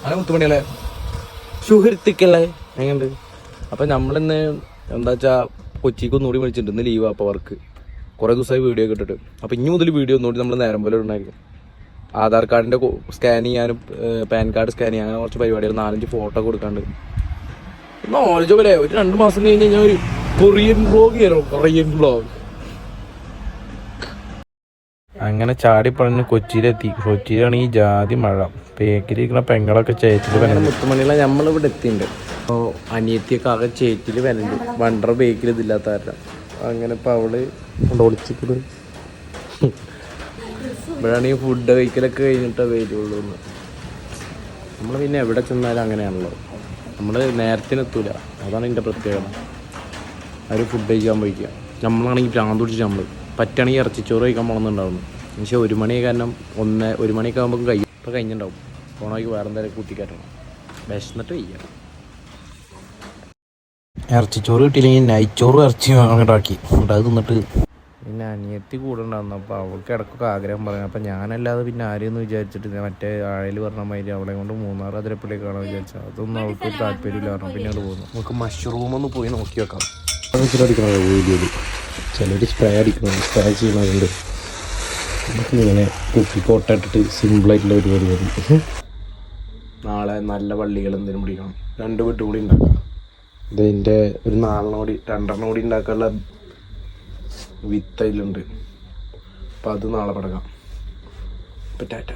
അങ്ങനെ മുത്തുമണിയല്ലേ സുഹൃത്തുക്കളെ എങ്ങനെയുണ്ട്? അപ്പം നമ്മളിന്ന് എന്താ വെച്ചാൽ കൊച്ചിക്ക് ഒന്നുകൂടി വിളിച്ചിട്ടുണ്ട്. ഇന്ന് ലീവാണ്. അപ്പോൾ വർക്ക് കുറേ ദിവസമായി വീഡിയോ ഒക്കെ ഇട്ടിട്ട്. അപ്പോൾ ഇനി മുതൽ വീഡിയോ ഒന്നുകൂടി നമ്മൾ നേരം പോലെ ഉണ്ടായിരിക്കും. ആധാർ കാർഡിൻ്റെ സ്കാൻ ചെയ്യാനും പാൻ കാർഡ് സ്കാൻ ചെയ്യാൻ അങ്ങനെ കുറച്ച് പരിപാടികൾ 4-5 ഫോട്ടോ കൊടുക്കാണ്ട് നോളജ് പോലെ ഒരു 2 മാസം കഴിഞ്ഞ് കഴിഞ്ഞാൽ ഒരു കൊറിയൻ ബ്ലോഗ് ചെയ്യണം. കൊറിയൻ ബ്ലോഗ് അങ്ങനെ ചാടിപ്പറഞ്ഞ് കൊച്ചിയിലെത്തി. കൊച്ചിയിലാണ് ഈ ജാതി മഴ. പേക്കിലിരിക്കുന്ന പെങ്ങളൊക്കെ ചേച്ചിൽ വരണം. മുത്തുമണിയിലെ നമ്മളിവിടെ എത്തിയിട്ടുണ്ട്. അപ്പോൾ അനിയത്തിയൊക്കെ ആകെ ചേച്ചിൽ വരണ്ട്. വണ്ടർ ബേക്കിൽ ഇതില്ലാത്ത കാരണം അങ്ങനെ ഇപ്പോൾ അവള് ഒളിച്ചിട്ട് ഇവിടെയാണ് ഈ ഫുഡ് കഴിക്കലൊക്കെ കഴിഞ്ഞിട്ടേ വരുള്ളൂ. നമ്മൾ പിന്നെ എവിടെ ചെന്നാലും അങ്ങനെയാണല്ലോ, നമ്മൾ നേരത്തിനെത്തൂല. അതാണ് ഇതിൻ്റെ പ്രത്യേകത. അവർ ഫുഡ് കഴിക്കാൻ പോയിക്കുക. നമ്മളാണെങ്കിൽ ഭ്രാന്ത് പിടിച്ചിട്ട് നമ്മൾ പറ്റുകയാണെങ്കിൽ ഇറച്ചിച്ചോറ് കഴിക്കാൻ പോകണമെന്നുണ്ടാവുന്നു. പക്ഷേ 1 മണി കാരണം 1 മണിയൊക്കെ ആകുമ്പോൾ ഇപ്പോൾ കഴിഞ്ഞിട്ടുണ്ടാവും. പോകണമെങ്കിൽ വേറെ എന്തെങ്കിലും കൂട്ടിക്കയറ്റണം. വിശന്നിട്ട് വയ്യ. ഇറച്ചിച്ചോറ് കിട്ടിയില്ലെങ്കിൽ നൈച്ചോറ് ഇറച്ചി അങ്ങോട്ടാക്കി അത് തിന്നിട്ട് പിന്നെ അനിയത്തി കൂടെ ഉണ്ടായിരുന്നു. അപ്പോൾ അവൾക്ക് ഇടയ്ക്കൊക്കെ ആഗ്രഹം പറയാം. അപ്പോൾ ഞാനല്ലാതെ പിന്നെ ആരെയൊന്നും വിചാരിച്ചിട്ട് മറ്റേ ആഴയിൽ പറഞ്ഞ മാതിരി അവളെ കൊണ്ട് 3 അതിരപ്പള്ളിയൊക്കെ കാണാൻ വിചാരിച്ചാൽ അതൊന്നും അവൾക്ക് താല്പര്യമില്ല പറഞ്ഞു. പിന്നെ അത് പോകുന്നു. നമുക്ക് മഷ്റൂം ഒന്ന് പോയി നോക്കി വെക്കാം. അടിക്കണോ വീഡിയോയിൽ ചിലർ സ്പ്രേ അടിക്കണം, സ്പ്രേ ചെയ്യണതുണ്ട്. നമുക്കിങ്ങനെ കുപ്പി കോട്ടയിട്ടിട്ട് സിമ്പിളായിട്ടുള്ള പരിപാടി വരും. നാളെ നല്ല വള്ളികൾ എന്തെങ്കിലും പിടിക്കണം. 2 വീട്ട് കൂടി ഉണ്ടാക്കാം. ഇതിൻ്റെ ഒരു 2 കൂടി ഉണ്ടാക്കാനുള്ള വിത്ത് അതിലുണ്ട്. അപ്പം അത് നാളെ പടക്കാം. ഇപ്പം ടാറ്റ.